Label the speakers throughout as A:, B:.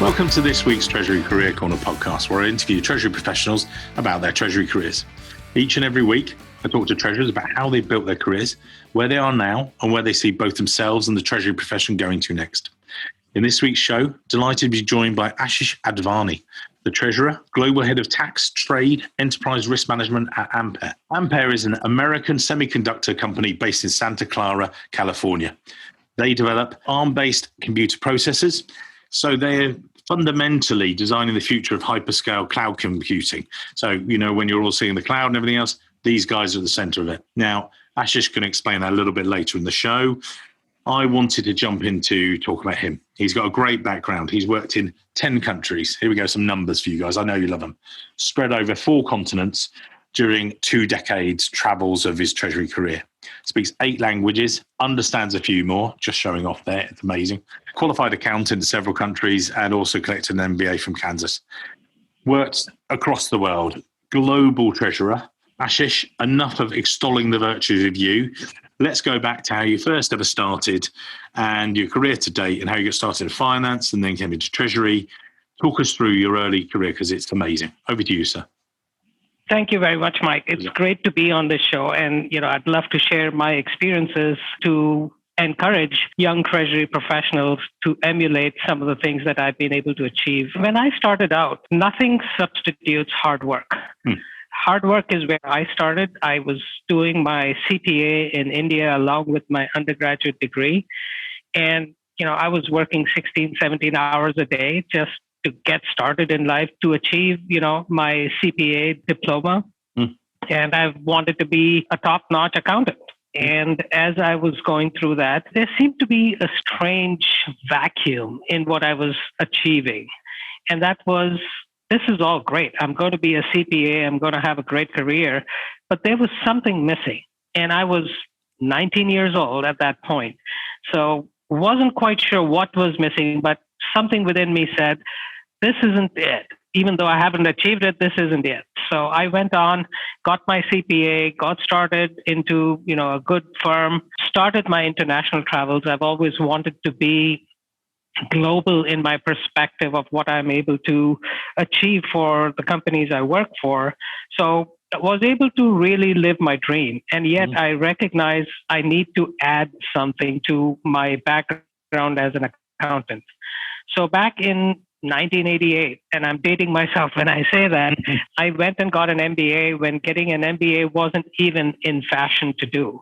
A: Welcome to this week's Treasury Career Corner podcast, where I interview Treasury professionals about their Treasury careers. Each and every week, I talk to Treasurers about how they've built their careers, where they are now, and where they see both themselves and the Treasury profession going to next. In this week's show, delighted to be joined by Ashish Advani, the Treasurer, Global Head of Tax, Trade, Enterprise Risk Management at Ampere. Ampere is an American semiconductor company based in Santa Clara, California. They develop ARM-based computer processors, so they're fundamentally designing the future of hyperscale cloud computing. So, when you're all seeing the cloud and everything else, these guys are at the center of it. Now, Ashish can explain that a little bit later in the show. I wanted to jump into talk about him. He's got a great background. He's worked in 10 countries. Here we go, some numbers for you guys. I know you love them. Spread over 4 continents during 2 decades travels of his Treasury career. Speaks 8 languages, understands a few more, just showing off there. It's amazing. Qualified accountant in several countries and also collected an MBA from Kansas. Worked across the world. Global treasurer. Ashish, enough of extolling the virtues of you. Let's go back to how you first ever started and your career to date and how you got started in finance and then came into Treasury. Talk us through your early career because it's amazing. Over to you, sir.
B: Thank you very much, Mike. It's great to be on this show. And, I'd love to share my experiences to encourage young Treasury professionals to emulate some of the things that I've been able to achieve. When I started out, nothing substitutes hard work. Hard work is where I started. I was doing my CPA in India along with my undergraduate degree. And, I was working 16, 17 hours a day just to get started in life to achieve, my CPA diploma. And I wanted to be a top-notch accountant. And as I was going through that, there seemed to be a strange vacuum in what I was achieving. And that was, this is all great. I'm going to be a CPA. I'm going to have a great career. But there was something missing. And I was 19 years old at that point. So wasn't quite sure what was missing, but something within me said, this isn't it. Even though I haven't achieved it, this isn't it. So I went on, got my CPA, got started into, a good firm, started my international travels. I've always wanted to be global in my perspective of what I'm able to achieve for the companies I work for. So I was able to really live my dream. And yet I recognize I need to add something to my background as an accountant. So back in 1988, and I'm dating myself when I say that, I went and got an MBA when getting an MBA wasn't even in fashion to do,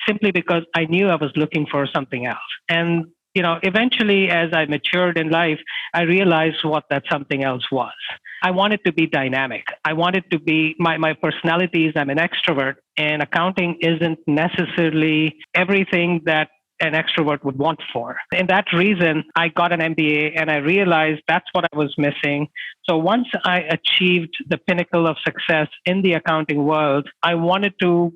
B: simply because I knew I was looking for something else. And, eventually as I matured in life, I realized what that something else was. I wanted to be dynamic. I wanted to be, my personality is I'm an extrovert, and accounting isn't necessarily everything that an extrovert would want for. And that reason, I got an MBA and I realized that's what I was missing. So once I achieved the pinnacle of success in the accounting world, I wanted to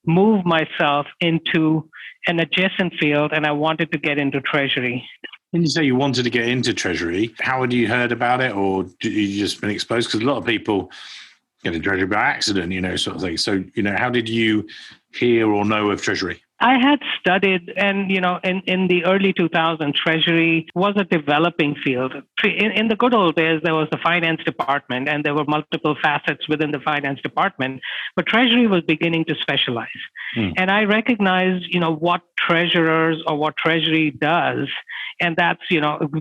B: move myself into an adjacent field and I wanted to get into Treasury.
A: When you say you wanted to get into Treasury, how had you heard about it or did you just been exposed? Because a lot of people get into Treasury by accident, sort of thing. So, how did you hear or know of Treasury?
B: I had studied, and in the early 2000s, Treasury was a developing field. In the good old days, there was the finance department, and there were multiple facets within the finance department. But Treasury was beginning to specialize, and I recognized, what treasurers or what Treasury does, and that's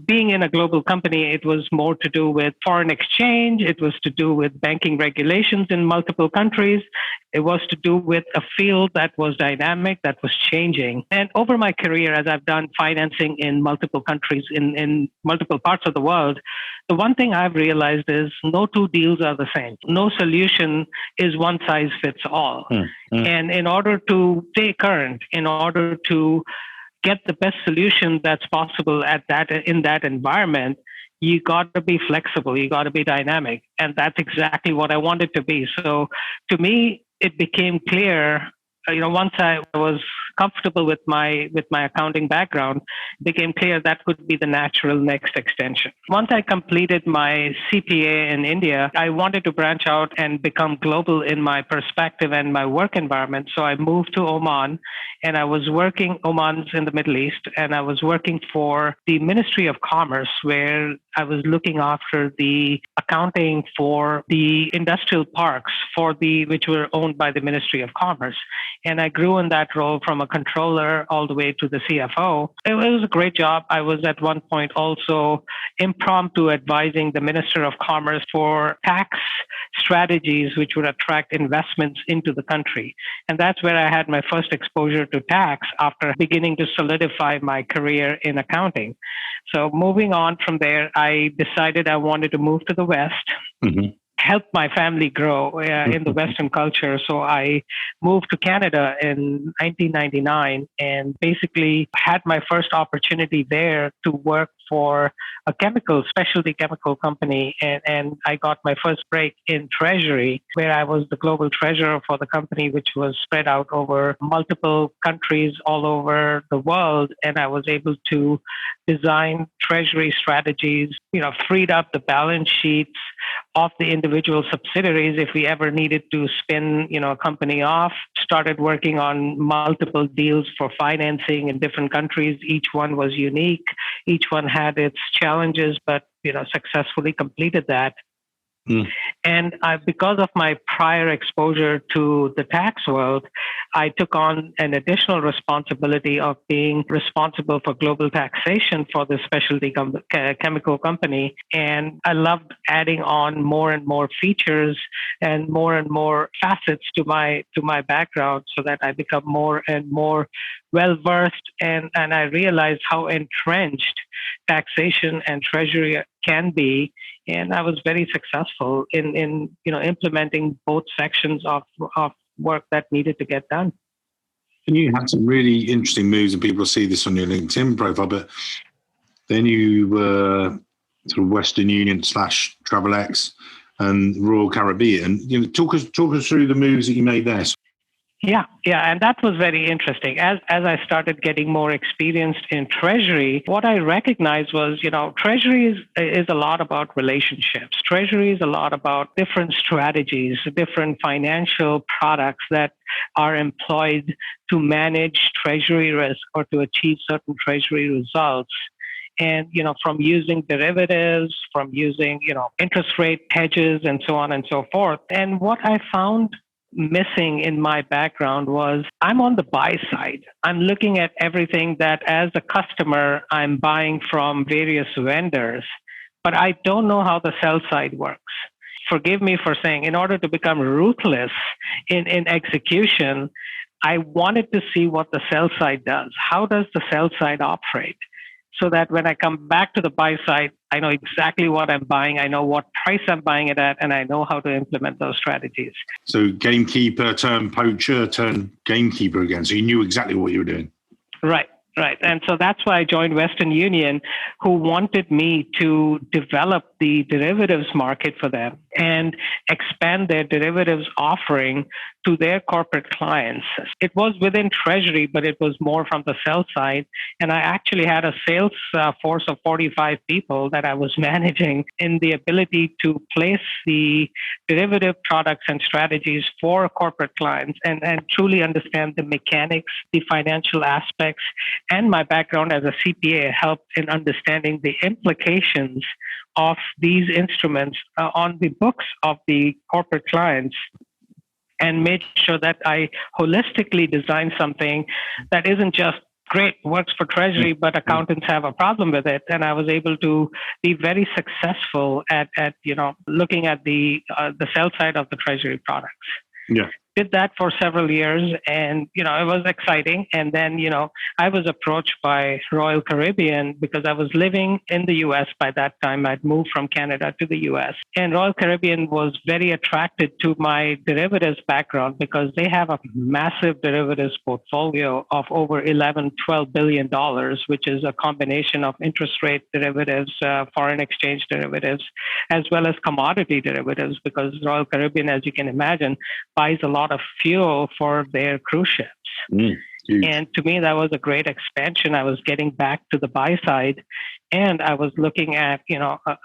B: being in a global company. It was more to do with foreign exchange. It was to do with banking regulations in multiple countries. It was to do with a field that was dynamic, that was changing. And over my career, as I've done financing in multiple countries, in multiple parts of the world, the one thing I've realized is no 2 deals are the same. No solution is one size fits all. And in order to stay current, in order to get the best solution that's possible in that environment, you got to be flexible. You got to be dynamic. And that's exactly what I wanted to be. So to me, it became clear once I was comfortable with my accounting background, it became clear that could be the natural next extension. Once I completed my CPA in India, I wanted to branch out and become global in my perspective and my work environment. So I moved to Oman, and I was working. Oman's in the Middle East, and I was working for the Ministry of Commerce, where I was looking after the accounting for the industrial parks which were owned by the Ministry of Commerce. And I grew in that role from a controller all the way to the CFO. It was a great job. I was at one point also impromptu advising the Minister of Commerce for tax strategies which would attract investments into the country. And that's where I had my first exposure to tax after beginning to solidify my career in accounting. So moving on from there, I decided I wanted to move to the West. Mm-hmm. Help my family grow in the Western culture. So I moved to Canada in 1999 and basically had my first opportunity there to work for a specialty chemical company. And I got my first break in Treasury, where I was the global treasurer for the company, which was spread out over multiple countries all over the world. And I was able to design Treasury strategies, freed up the balance sheets of the individual subsidiaries if we ever needed to spin, a company off. Started working on multiple deals for financing in different countries. Each one was unique. Each one had its challenges, but successfully completed that. And because of my prior exposure to the tax world, I took on an additional responsibility of being responsible for global taxation for the specialty chemical company. And I loved adding on more and more features and more facets to my background, so that I become more and more well-versed. And I realized how entrenched taxation and treasury can be. And I was very successful in implementing both sections of work that needed to get done.
A: And you had some really interesting moves, and people will see this on your LinkedIn profile. But then you were sort of Western Union / TravelX and Royal Caribbean. Talk us through the moves that you made there.
B: Yeah, and that was very interesting. As I started getting more experienced in Treasury, what I recognized was, Treasury is a lot about relationships. Treasury is a lot about different strategies, different financial products that are employed to manage Treasury risk or to achieve certain Treasury results. And, from using derivatives, from using, interest rate hedges and so on and so forth. And what I found missing in my background was I'm on the buy side. I'm looking at everything that as a customer, I'm buying from various vendors, but I don't know how the sell side works. Forgive me for saying, in order to become ruthless in execution, I wanted to see what the sell side does. How does the sell side operate? So that when I come back to the buy side, I know exactly what I'm buying, I know what price I'm buying it at, and I know how to implement those strategies.
A: So gamekeeper turned poacher turned gamekeeper again. So you knew exactly what you were doing.
B: Right. And so that's why I joined Western Union, who wanted me to develop the derivatives market for them and expand their derivatives offering to their corporate clients. It was within Treasury, but it was more from the sell side. And I actually had a sales force of 45 people that I was managing in the ability to place the derivative products and strategies for corporate clients and truly understand the mechanics, the financial aspects. And my background as a CPA helped in understanding the implications of these instruments on the books of the corporate clients, and made sure that I holistically design something that isn't just great, works for Treasury, but accountants have a problem with it. And I was able to be very successful at looking at the sell side of the Treasury products.
A: Yeah.
B: Did that for several years, and it was exciting. And then I was approached by Royal Caribbean because I was living in the US by that time. I'd moved from Canada to the US, and Royal Caribbean was very attracted to my derivatives background because they have a massive derivatives portfolio of over $11-12 billion, which is a combination of interest rate derivatives, foreign exchange derivatives, as well as commodity derivatives, because Royal Caribbean, as you can imagine, buys a lot lot of fuel for their cruise ships.
A: Huge.
B: And to me, that was a great expansion. I was getting back to the buy side, and I was looking at,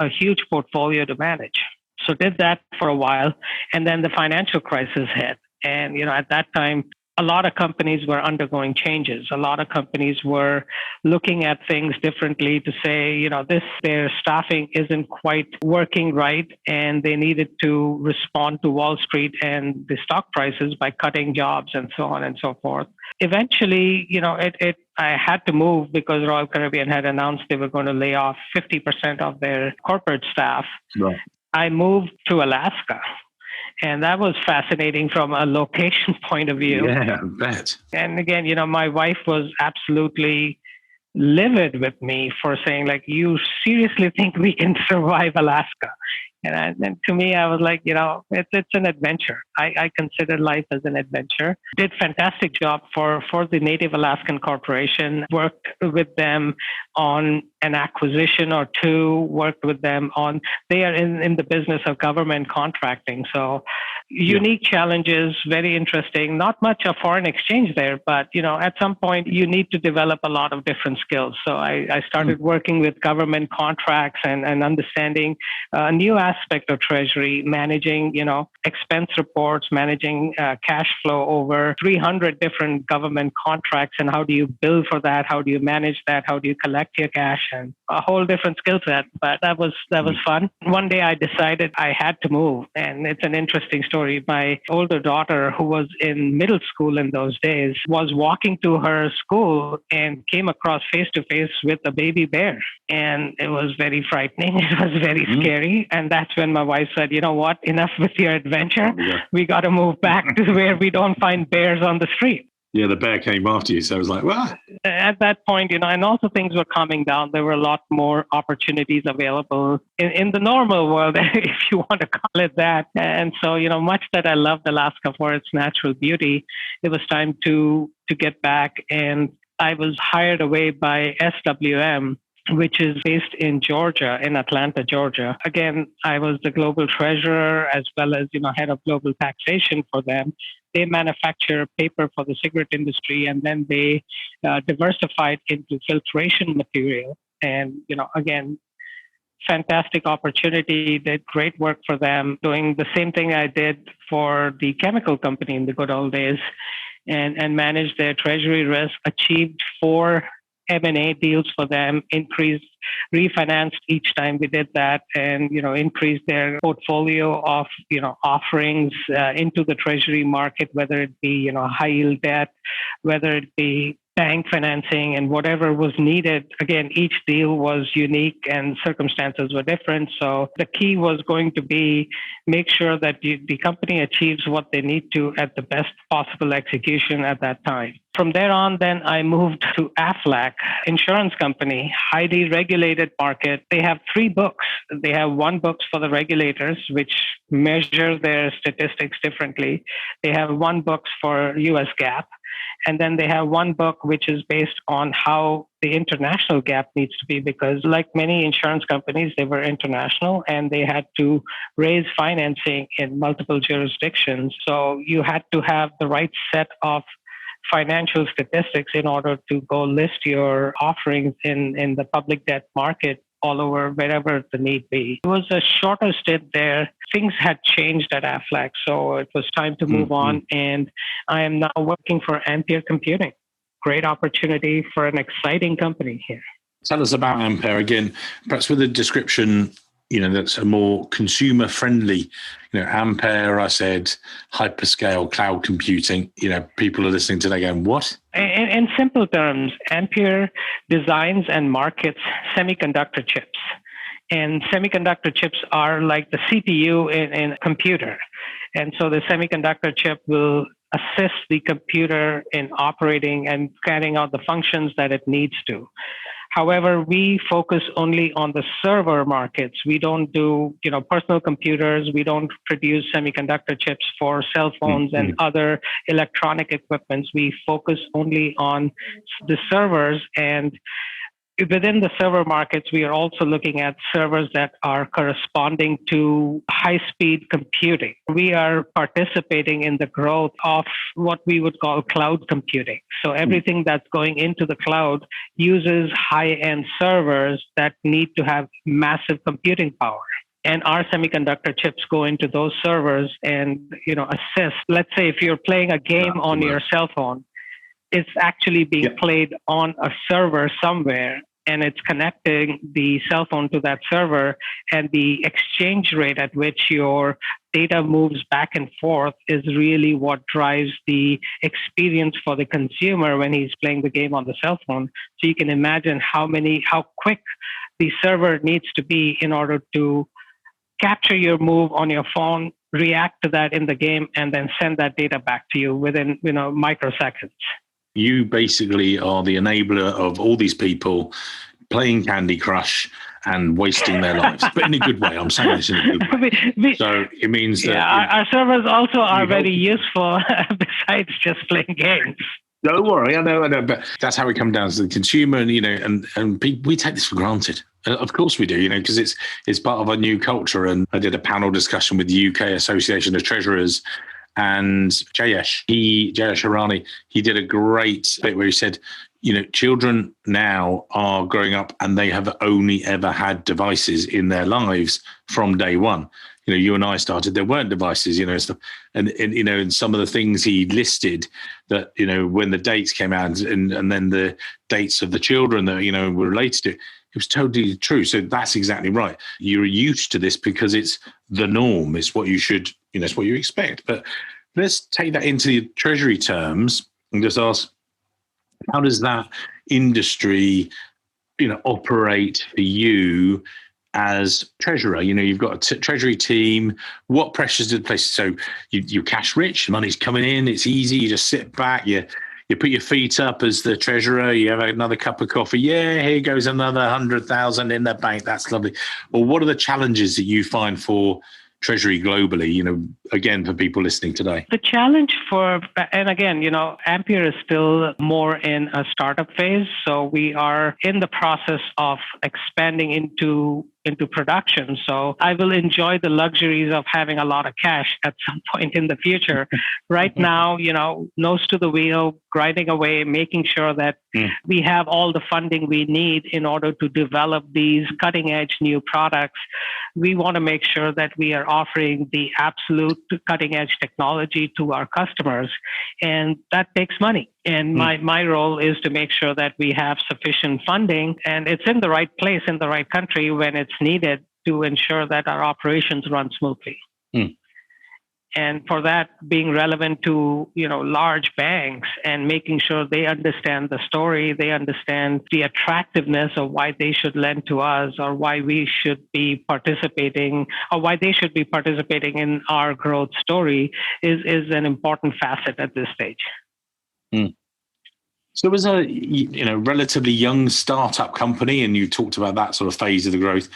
B: a huge portfolio to manage. So did that for a while, and then the financial crisis hit. And, at that time, a lot of companies were undergoing changes. A lot of companies were looking at things differently to say, their staffing isn't quite working right, and they needed to respond to Wall Street and the stock prices by cutting jobs and so on and so forth. Eventually, I had to move because Royal Caribbean had announced they were going to lay off 50% of their corporate staff.
A: Right.
B: I moved to Alaska. And that was fascinating from a location point of view.
A: Yeah, I bet.
B: And again, my wife was absolutely livid with me for saying, like, you seriously think we can survive Alaska? And to me, I was like, it's an adventure. I consider life as an adventure. Did fantastic job for the Native Alaskan Corporation, worked with them on an acquisition or two, worked with them on, they are in the business of government contracting. So unique challenges, very interesting, not much of foreign exchange there, but, at some point you need to develop a lot of different skills. So I started working with government contracts and understanding a new aspect of Treasury, managing, expense reports, managing cash flow over 300 different government contracts, and how do you bill for that? How do you manage that? How do you collect your cash? And a whole different skill set. But that was fun. One day I decided I had to move, and it's an interesting story. My older daughter, who was in middle school in those days, was walking to her school and came across face to face with a baby bear. And it was very frightening. It was very scary. And that's when my wife said, you know what, enough with your adventure. We got to move back to where we don't find bears on the street.
A: Yeah, the bear came after you. So I was like, well.
B: At that point, and also things were calming down. There were a lot more opportunities available in the normal world, if you want to call it that. And so, much that I loved Alaska for its natural beauty, it was time to get back. And I was hired away by SWM, which is based in Georgia, in Atlanta, Georgia. Again, I was the global treasurer as well as, head of global taxation for them. They manufacture paper for the cigarette industry, and then they diversified into filtration material. And, again, fantastic opportunity, did great work for them, doing the same thing I did for the chemical company in the good old days, and managed their treasury risk, achieved 4 M&A deals for them, refinanced each time we did that, and increased their portfolio of offerings into the treasury market, whether it be high yield debt, whether it be bank financing, and whatever was needed. Again, each deal was unique and circumstances were different. So the key was going to be make sure that the company achieves what they need to at the best possible execution at that time. From there on, then I moved to Aflac, insurance company, highly regulated market. They have 3 books. They have 1 book for the regulators, which measure their statistics differently. They have 1 book for US GAAP. And then they have 1 book which is based on how the international GAAP needs to be, because like many insurance companies, they were international and they had to raise financing in multiple jurisdictions. So you had to have the right set of financial statistics in order to go list your offerings in the public debt market all over wherever the need be. It was a shorter stint there. Things had changed at Aflac, so it was time to move on. And I am now working for Ampere Computing. Great opportunity for an exciting company here.
A: Tell us about Ampere again, perhaps with a description, that's a more consumer friendly. Ampere, I said, hyperscale cloud computing. People are listening today going, what?
B: In simple terms, Ampere designs and markets semiconductor chips. And semiconductor chips are like the CPU in a computer. And so the semiconductor chip will assist the computer in operating and carrying out the functions that it needs to. However, we focus only on the server markets. We don't do, personal computers. We don't produce semiconductor chips for cell phones and other electronic equipments. We focus only on the servers, and within the server markets, we are also looking at servers that are corresponding to high-speed computing. We are participating in the growth of what we would call cloud computing. So everything that's going into the cloud uses high-end servers that need to have massive computing power. And our semiconductor chips go into those servers and assist. Let's say if you're playing a game on your cell phone, it's actually being played on a server somewhere, and it's connecting the cell phone to that server, and the exchange rate at which your data moves back and forth is really what drives the experience for the consumer when he's playing the game on the cell phone. So you can imagine how quick the server needs to be in order to capture your move on your phone, react to that in the game, and then send that data back to you within microseconds.
A: You basically are the enabler of all these people playing Candy Crush and wasting their lives, but in a good way. I'm saying this in a good way. So it means that
B: our servers also are very useful besides just playing games.
A: Don't worry, I know, but that's how we come down to the consumer, and we take this for granted. Of course we do, because it's part of our new culture. And I did a panel discussion with the UK Association of Treasurers, and Jayesh Advani, he did a great bit where he said, children now are growing up and they have only ever had devices in their lives from day one. You and I started, there weren't devices, and some of the things he listed that, when the dates came out and then the dates of the children that, were related to, it was totally true. So that's exactly right. You're used to this because it's the norm. It's what you should, it's what you expect. But let's take that into the Treasury terms and just ask, how does that industry, operate for you as treasurer? You've got a treasury team. What pressures did place? So you're cash rich, money's coming in, it's easy. You just sit back, you put your feet up as the treasurer, you have another cup of coffee. Yeah, here goes another 100,000 in the bank. That's lovely. Well, what are the challenges that you find for Treasury globally, again, for people listening today?
B: The challenge and again, Ampere is still more in a startup phase. So we are in the process of expanding into production. So I will enjoy the luxuries of having a lot of cash at some point in the future. Right now, nose to the wheel, grinding away, making sure that we have all the funding we need in order to develop these cutting edge new products. We want to make sure that we are offering the absolute cutting edge technology to our customers. And that takes money. And my role is to make sure that we have sufficient funding and it's in the right place, in the right country when it's needed to ensure that our operations run smoothly. And for that, being relevant to, large banks and making sure they understand the story, they understand the attractiveness of why they should lend to us or why we should be participating or why they should be participating in our growth story is an important facet at this stage.
A: So as a relatively young startup company, and you talked about that sort of phase of the growth,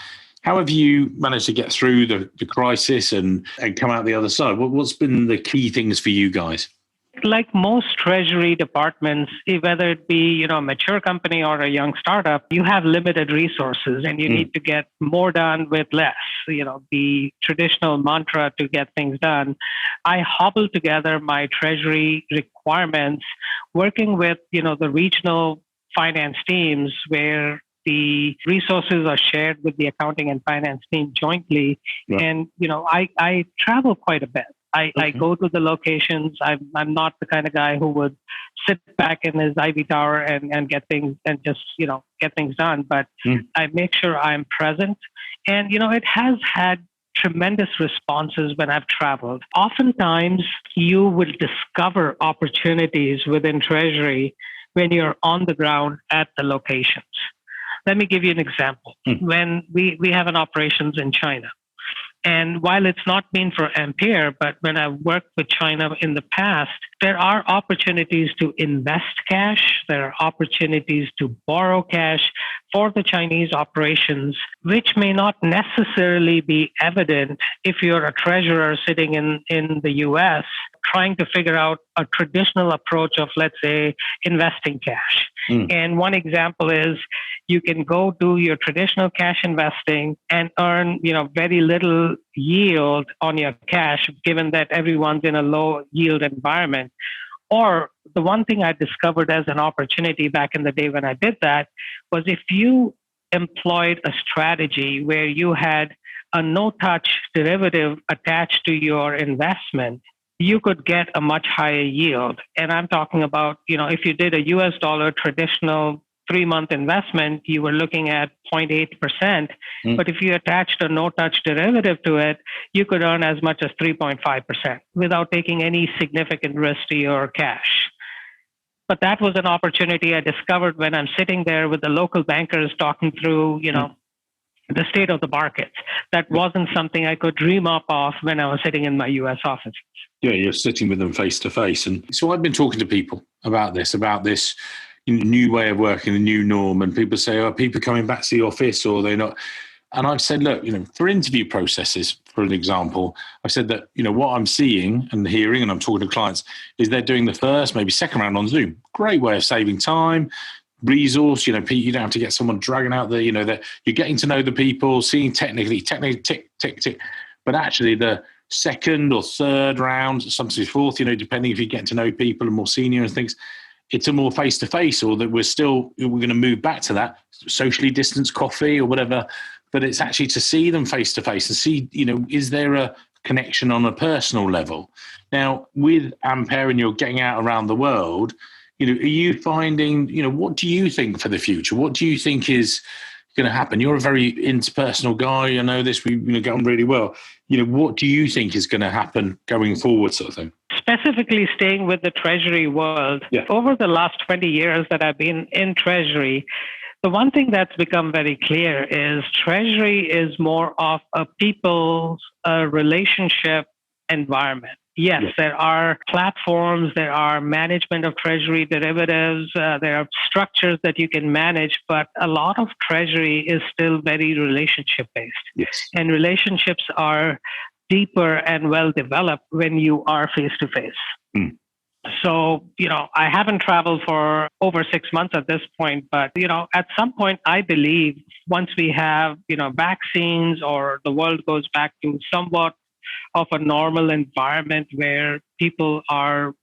A: how have you managed to get through the crisis and come out the other side? What's been the key things for you guys?
B: Like most treasury departments, whether it be a mature company or a young startup, you have limited resources and you need to get more done with less. The traditional mantra to get things done. I hobbled together my treasury requirements, working with the regional finance teams where the resources are shared with the accounting and finance team jointly. Yeah. And I travel quite a bit. I go to the locations. I'm not the kind of guy who would sit back in his Ivy Tower and get things and just get things done. But I make sure I'm present, and it has had tremendous responses when I've traveled. Oftentimes, you will discover opportunities within Treasury when you're on the ground at the locations. Let me give you an example. When we have an operations in China. And while it's not been for Ampere, but when I've worked with China in the past, there are opportunities to invest cash. There are opportunities to borrow cash for the Chinese operations, which may not necessarily be evident if you're a treasurer sitting in the US trying to figure out a traditional approach of, let's say, investing cash. And one example is you can go do your traditional cash investing and earn, very little yield on your cash, given that everyone's in a low yield environment. Or the one thing I discovered as an opportunity back in the day when I did that was if you employed a strategy where you had a no-touch derivative attached to your investment, you could get a much higher yield. And I'm talking about, if you did a US dollar traditional 3-month investment, you were looking at 0.8%. But if you attached a no-touch derivative to it, you could earn as much as 3.5% without taking any significant risk to your cash. But that was an opportunity I discovered when I'm sitting there with the local bankers talking through, the state of the markets. That wasn't something I could dream up of when I was sitting in my US office.
A: Yeah, you're sitting with them face to face. And so I've been talking to people about this new way of working, the new norm. And people say, are people coming back to the office or they're not? And I've said, look, for interview processes, for an example, I've said that, what I'm seeing and hearing, and I'm talking to clients, is they're doing the first, maybe second round on Zoom. Great way of saving time, resource. You don't have to get someone dragging out that you're getting to know the people, seeing technically tick, tick, tick. But actually the second or third round, sometimes fourth, depending if you're getting to know people and more senior and things, it's a more face-to-face, or that we're going to move back to that socially distanced coffee or whatever. But it's actually to see them face-to-face and see, is there a connection on a personal level? Now, with Ampere and you're getting out around the world, are you finding, what do you think for the future? What do you think is going to happen? You're a very interpersonal guy. I know this, we get on really well. What do you think is going to happen going forward, sort of thing?
B: Specifically staying with the Treasury world, over the last 20 years that I've been in Treasury, the one thing that's become very clear is Treasury is more of a people's relationship environment. Yes, there are platforms, there are management of Treasury derivatives, there are structures that you can manage, but a lot of Treasury is still very relationship-based.
A: Yes.
B: And relationships are deeper and well-developed when you are face-to-face. So, I haven't traveled for over 6 months at this point, but, at some point, I believe once we have, vaccines or the world goes back to somewhat of a normal environment where people are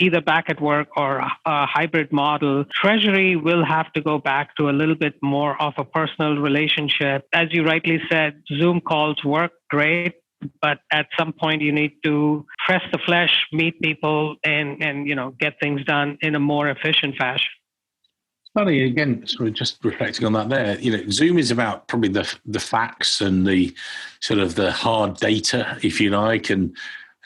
B: either back at work or a hybrid model, Treasury will have to go back to a little bit more of a personal relationship. As you rightly said, Zoom calls work great, but at some point you need to press the flesh, meet people, and get things done in a more efficient fashion.
A: Funny, again, sort of just reflecting on that there, Zoom is about probably the facts and the sort of the hard data, if you like, and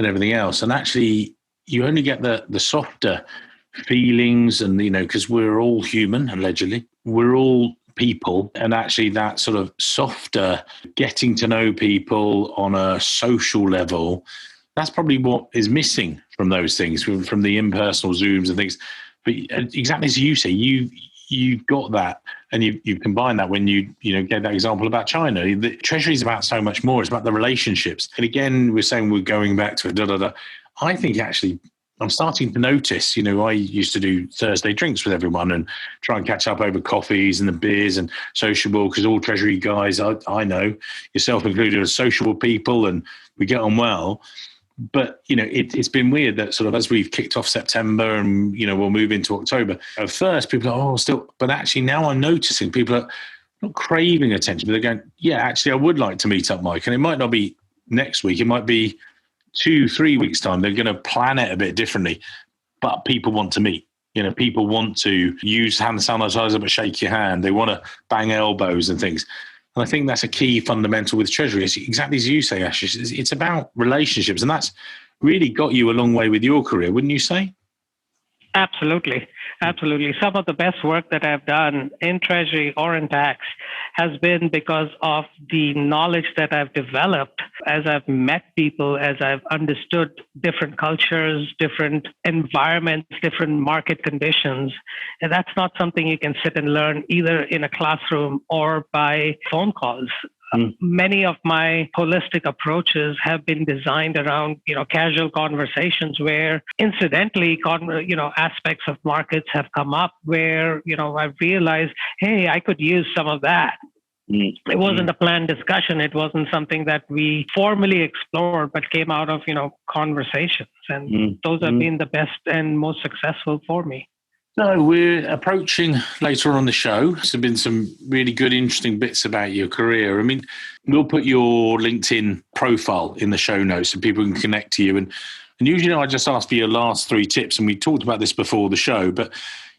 A: everything else. And actually, you only get the softer feelings and, because we're all human, allegedly. We're all people. And actually that sort of softer getting to know people on a social level, that's probably what is missing from those things, from the impersonal Zooms and things. But exactly as you say, you've got that, and you combine that when you get that example about China. The Treasury is about so much more. It's about the relationships. And again, we're saying we're going back to a I think actually I'm starting to notice, I used to do Thursday drinks with everyone and try and catch up over coffees and the beers and sociable, because all Treasury guys, I know, yourself included, are sociable people and we get on well. But, it's been weird that sort of as we've kicked off September and, we'll move into October, at first people are, but actually now I'm noticing people are not craving attention, but they're going, yeah, actually I would like to meet up, Mike. And it might not be next week. It might be 2-3 weeks time. They're going to plan it a bit differently, but people want to meet. People want to use hand sanitizer, but shake your hand. They want to bang elbows and things. And I think that's a key fundamental with Treasury. It's exactly as you say, Ashish. It's about relationships, and that's really got you a long way with your career, wouldn't you say?
B: Absolutely. Absolutely. Some of the best work that I've done in Treasury or in tax has been because of the knowledge that I've developed as I've met people, as I've understood different cultures, different environments, different market conditions. And that's not something you can sit and learn either in a classroom or by phone calls. Many of my holistic approaches have been designed around, casual conversations where incidentally, aspects of markets have come up where, I've realized, hey, I could use some of that. It wasn't a planned discussion. It wasn't something that we formally explored, but came out of, conversations. And those have been the best and most successful for me.
A: So we're approaching later on the show. There's been some really good, interesting bits about your career. I mean, we'll put your LinkedIn profile in the show notes so people can connect to you. And usually I just ask for your last 3 tips, and we talked about this before the show, but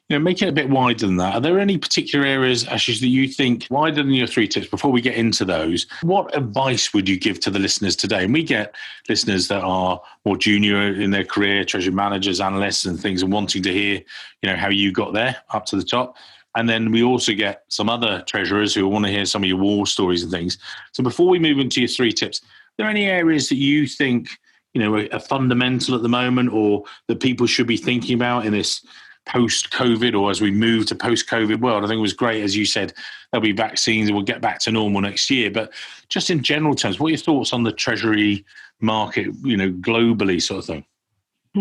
A: make it a bit wider than that. Are there any particular areas, Ashish, that you think wider than your 3 tips? Before we get into those, what advice would you give to the listeners today? And we get listeners that are more junior in their career, treasury managers, analysts and things, and wanting to hear, how you got there up to the top. And then we also get some other treasurers who want to hear some of your war stories and things. So before we move into your 3 tips, are there any areas that you think, are fundamental at the moment, or that people should be thinking about in this post-COVID, or as we move to post-COVID world? I think it was great, as you said, there'll be vaccines and we'll get back to normal next year. But just in general terms, what are your thoughts on the treasury market, globally sort of thing?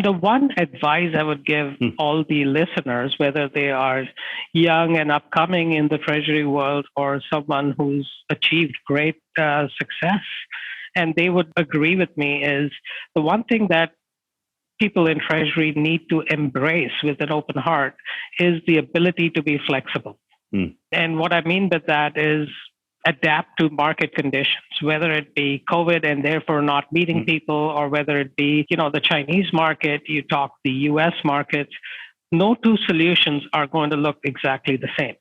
B: The one advice I would give all the listeners, whether they are young and upcoming in the treasury world or someone who's achieved great success, and they would agree with me, is the one thing that people in Treasury need to embrace with an open heart is the ability to be flexible. And what I mean by that is adapt to market conditions, whether it be COVID and therefore not meeting people, or whether it be, the Chinese market, you talk the US market. No 2 solutions are going to look exactly the same.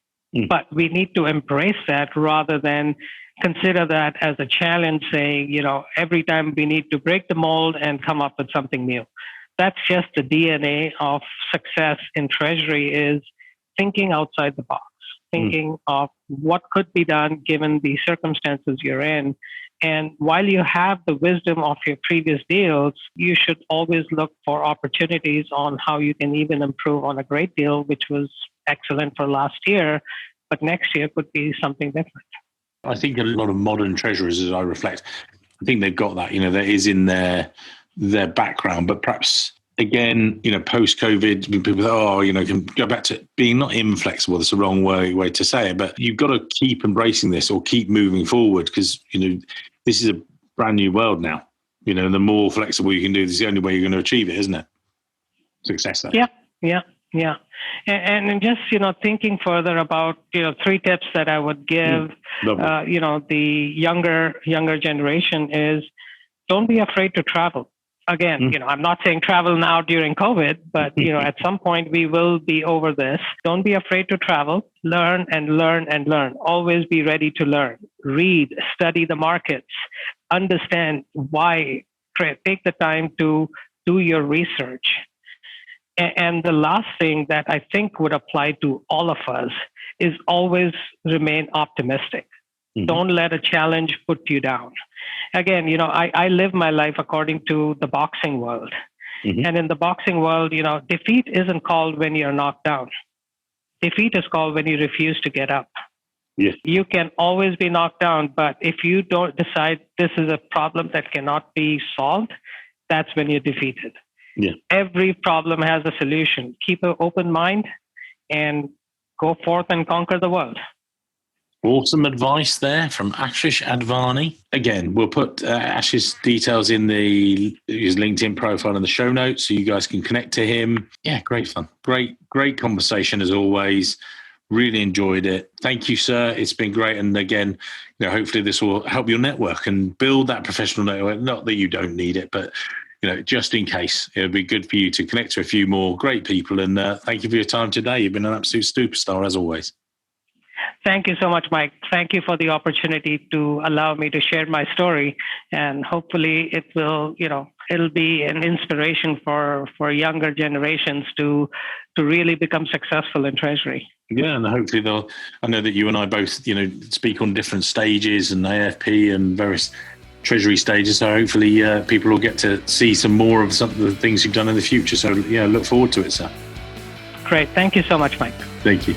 B: But we need to embrace that rather than consider that as a challenge, saying, every time we need to break the mold and come up with something new. That's just the DNA of success in Treasury, is thinking outside the box, thinking of what could be done given the circumstances you're in. And while you have the wisdom of your previous deals, you should always look for opportunities on how you can even improve on a great deal, which was excellent for last year, but next year could be something different.
A: I think a lot of modern treasurers, as I reflect, I think they've got that, that is in their background, but perhaps again, post-COVID, people can go back to being not inflexible. That's the wrong way to say it, but you've got to keep embracing this or keep moving forward, because this is a brand new world now. The more flexible you can do, this is the only way you're going to achieve it, isn't it? Success.
B: Yeah. And just, thinking further about, 3 tips that I would give, the younger generation is, don't be afraid to travel. Again, I'm not saying travel now during COVID, but, at some point we will be over this. Don't be afraid to travel. Learn and learn and learn. Always be ready to learn. Read, study the markets, understand why. Take the time to do your research. And the last thing that I think would apply to all of us is always remain optimistic. Don't let a challenge put you down. Again, I live my life according to the boxing world. And in the boxing world, defeat isn't called when you're knocked down. Defeat is called when you refuse to get up.
A: Yes.
B: You can always be knocked down, but if you don't decide this is a problem that cannot be solved, that's when you're defeated.
A: Yeah.
B: Every problem has a solution. Keep an open mind and go forth and conquer the world.
A: Awesome advice there from Ashish Advani. Again, we'll put Ashish's details in his LinkedIn profile in the show notes so you guys can connect to him. Yeah, great fun. Great conversation as always. Really enjoyed it. Thank you, sir. It's been great. And again, hopefully this will help your network and build that professional network. Not that you don't need it, but just in case, it would be good for you to connect to a few more great people. And thank you for your time today. You've been an absolute superstar as always.
B: Thank you so much, Mike. Thank you for the opportunity to allow me to share my story, and hopefully it will, it'll be an inspiration for younger generations to really become successful in Treasury.
A: Yeah, and hopefully I know that you and I both, speak on different stages and AFP and various Treasury stages. So hopefully people will get to see some more of some of the things you've done in the future. So, look forward to it, sir.
B: Great. Thank you so much, Mike.
A: Thank you.